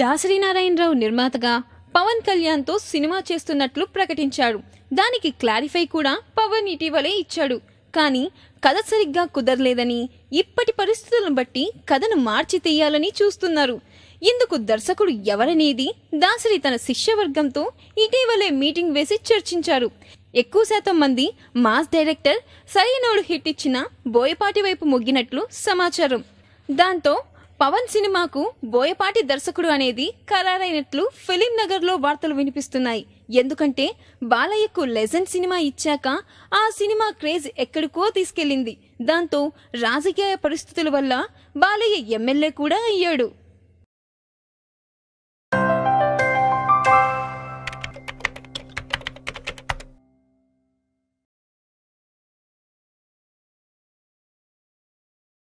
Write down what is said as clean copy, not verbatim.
దాసరి నారాయణరావు నిర్మాతగా పవన్ కళ్యాణ్తో సినిమా చేస్తున్నట్లు ప్రకటించాడు. దానికి క్లారిఫై కూడా పవన్ ఇటీవలే ఇచ్చాడు. కానీ కథ సరిగ్గా కుదరలేదని, ఇప్పటి పరిస్థితులను బట్టి కథను మార్చి తీయాలని చూస్తున్నారు. ఇందుకు దర్శకుడు ఎవరనేది దాసరి తన శిష్యవర్గంతో ఇటీవలే మీటింగ్ వేసి చర్చించారు. ఎక్కువ శాతం మంది మాస్ డైరెక్టర్ సరైనోడు హిట్ ఇచ్చిన బోయపాటి వైపు మొగ్గినట్లు సమాచారం. దాంతో పవన్ సినిమాకు బోయపాటి దర్శకుడు అనేది ఖరారైనట్లు ఫిలిం నగర్లో వార్తలు వినిపిస్తున్నాయి. ఎందుకంటే బాలయ్యకు లెజెండ్ సినిమా ఇచ్చాక ఆ సినిమా క్రేజ్ ఎక్కడికో తీసుకెళ్లింది. దాంతో రాజకీయ పరిస్థితుల వల్ల బాలయ్య ఎమ్మెల్యే కూడా అయ్యాడు.